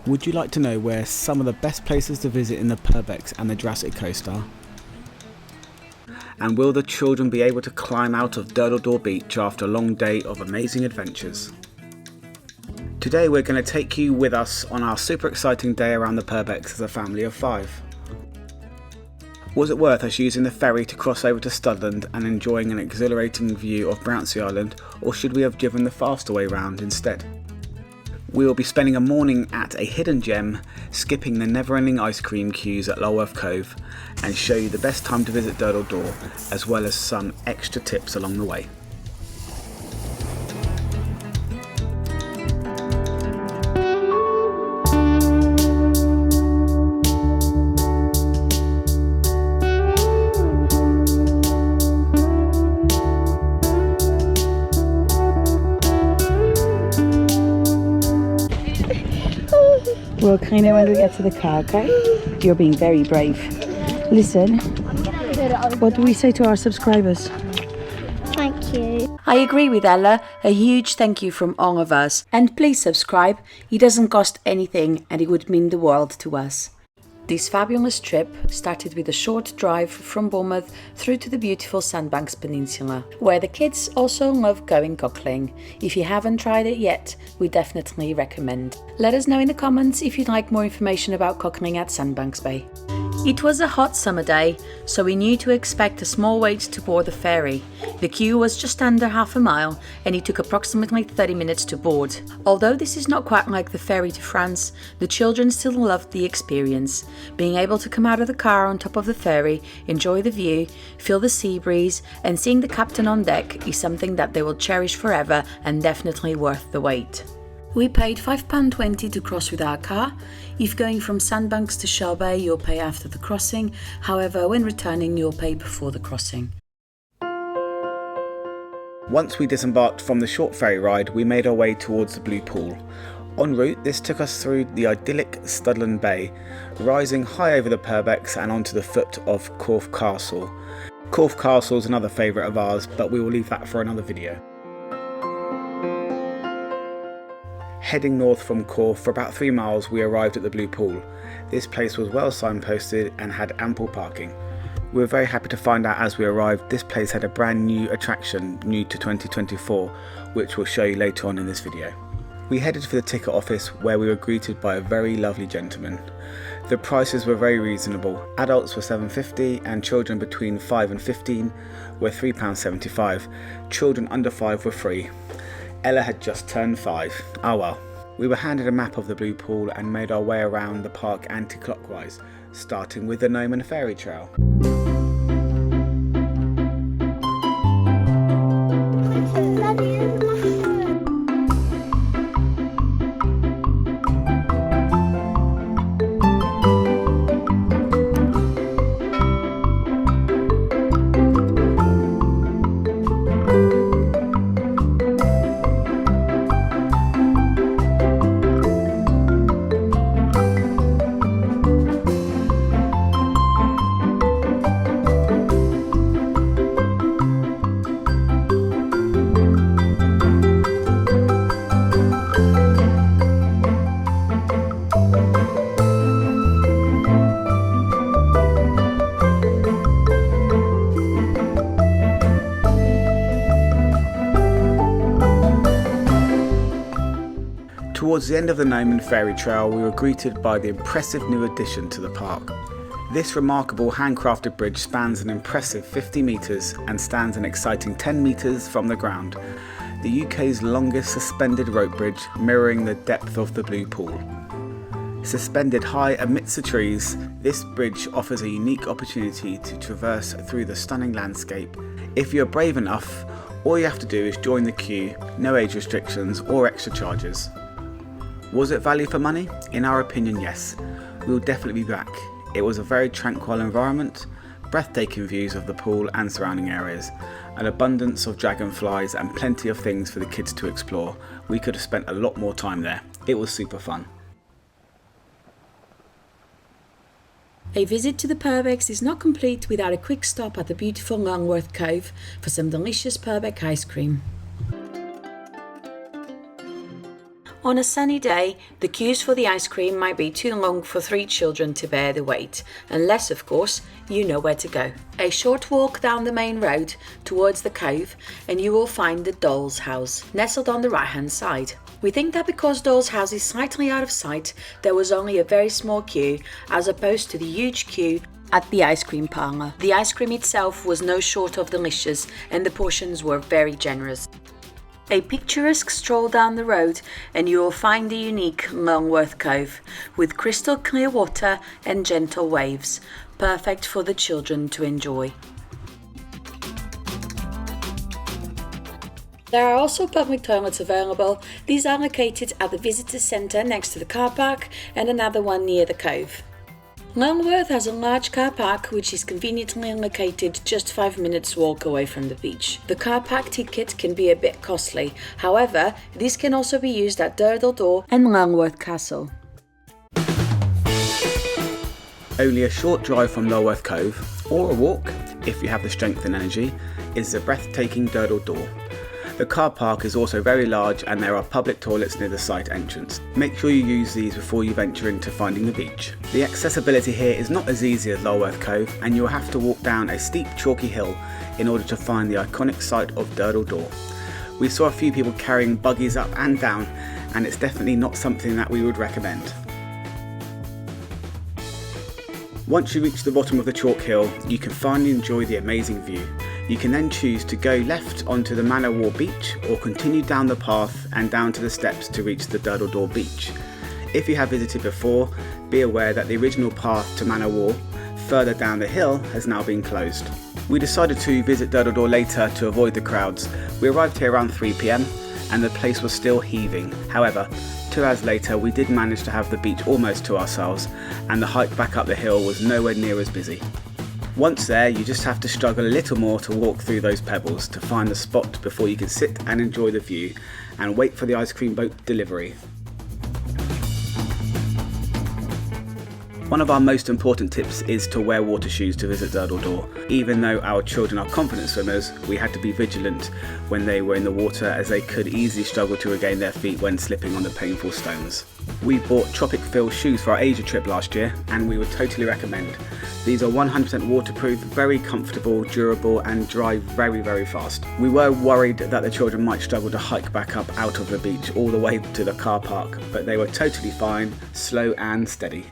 Would you like to know where some of the best places to visit in the Purbeck and the Jurassic Coast are? And will the children be able to climb out of Durdle Beach after a long day of amazing adventures? Today we're going to take you with us on our super exciting day around the Purbeck as a family of 5. Was it worth us using the ferry to cross over to Studland and enjoying an exhilarating view of Brownsea Island, or should we have driven the faster way round instead? We will be spending a morning at a hidden gem, skipping the never-ending ice cream queues at Lulworth Cove, and show you the best time to visit Durdle, as well as some extra tips along the way. We'll clean it when we get to the car, okay? You're being very brave. Listen, what do we say to our subscribers? Thank you. I agree with Ella. A huge thank you from all of us. And please subscribe. It doesn't cost anything and it would mean the world to us. This fabulous trip started with a short drive from Bournemouth through to the beautiful Sandbanks Peninsula, where the kids also love going cockling. If you haven't tried it yet, we definitely recommend. Let us know in the comments if you'd like more information about cockling at Sandbanks Bay. It was a hot summer day, so we knew to expect a small wait to board the ferry. The queue was just under half a mile and it took approximately 30 minutes to board. Although this is not quite like the ferry to France, the children still loved the experience. Being able to come out of the car on top of the ferry, enjoy the view, feel the sea breeze, and seeing the captain on deck is something that they will cherish forever and definitely worth the wait. We paid £5.20 to cross with our car. If going from Sandbanks to Shell Bay, you'll pay after the crossing. However, when returning, you'll pay before the crossing. Once we disembarked from the short ferry ride, we made our way towards the Blue Pool. En route, this took us through the idyllic Studland Bay, rising high over the Purbecks and onto the foot of Corfe Castle. Corfe Castle is another favourite of ours, but we will leave that for another video. Heading north from Corfe for about 3 miles, we arrived at the Blue Pool. This place was well signposted and had ample parking. We were very happy to find out as we arrived this place had a brand new attraction, new to 2024, which we'll show you later on in this video. We headed for the ticket office where we were greeted by a very lovely gentleman. The prices were very reasonable. Adults were £7.50 and children between 5 and 15 were £3.75. Children under 5 were free. Ella had just turned 5. Oh well. We were handed a map of the Blue Pool and made our way around the park anti-clockwise, starting with the Gnome and Fairy Trail. Towards the end of the Gnome and Fairy Trail, we were greeted by the impressive new addition to the park. This remarkable handcrafted bridge spans an impressive 50 metres and stands an exciting 10 metres from the ground. The UK's longest suspended rope bridge, mirroring the depth of the Blue Pool. Suspended high amidst the trees, this bridge offers a unique opportunity to traverse through the stunning landscape. If you're brave enough, all you have to do is join the queue, no age restrictions or extra charges. Was it value for money? In our opinion, yes. We will definitely be back. It was a very tranquil environment, breathtaking views of the pool and surrounding areas, an abundance of dragonflies and plenty of things for the kids to explore. We could have spent a lot more time there. It was super fun. A visit to the Purbecks is not complete without a quick stop at the beautiful Lulworth Cove for some delicious Purbeck ice cream. On a sunny day, the queues for the ice cream might be too long for 3 children to bear the wait, unless, of course, you know where to go. A short walk down the main road towards the cove and you will find the doll's house, nestled on the right-hand side. We think that because doll's house is slightly out of sight, there was only a very small queue, as opposed to the huge queue at the ice cream parlour. The ice cream itself was no short of delicious and the portions were very generous. A picturesque stroll down the road and you will find the unique Lulworth Cove with crystal clear water and gentle waves, perfect for the children to enjoy. There are also public toilets available. These are located at the visitor centre next to the car park and another one near the cove. Lulworth has a large car park which is conveniently located just 5 minutes walk away from the beach. The car park ticket can be a bit costly, however, these can also be used at Durdle and Lulworth Castle. Only a short drive from Lulworth Cove, or a walk, if you have the strength and energy, is the breathtaking Durdle. The car park is also very large and there are public toilets near the site entrance. Make sure you use these before you venture into finding the beach. The accessibility here is not as easy as Lulworth Cove and you will have to walk down a steep chalky hill in order to find the iconic site of Durdle. We saw a few people carrying buggies up and down and it's definitely not something that we would recommend. Once you reach the bottom of the chalk hill, you can finally enjoy the amazing view. You can then choose to go left onto the Manor War beach or continue down the path and down to the steps to reach the Durdle beach. If you have visited before, be aware that the original path to Manor War, further down the hill, has now been closed. We decided to visit Durdle later to avoid the crowds. We arrived here around 3 PM and the place was still heaving. However, 2 hours later we did manage to have the beach almost to ourselves and the hike back up the hill was nowhere near as busy. Once there, you just have to struggle a little more to walk through those pebbles to find the spot before you can sit and enjoy the view and wait for the ice cream boat delivery. One of our most important tips is to wear water shoes to visit Durdle. Even though our children are confident swimmers, we had to be vigilant when they were in the water as they could easily struggle to regain their feet when slipping on the painful stones. We bought Tropic Phil shoes for our Asia trip last year and we would totally recommend. These are 100% waterproof, very comfortable, durable and dry very fast. We were worried that the children might struggle to hike back up out of the beach all the way to the car park, but they were totally fine, slow and steady.